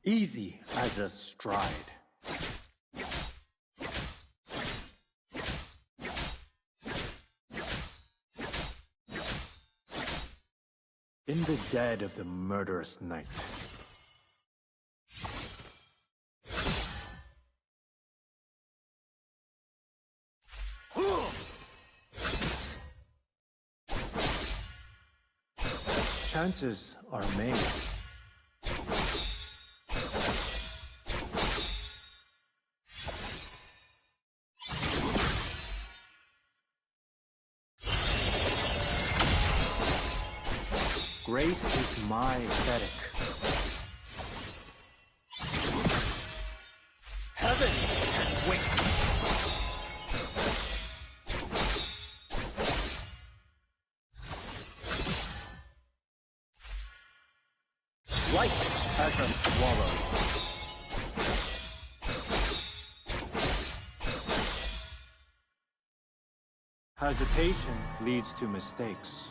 Easy as a stride. In the dead of the murderous night. Chances are made. Grace is my aesthetic. Heaven can wait. Light as a swallow. Hesitation leads to mistakes.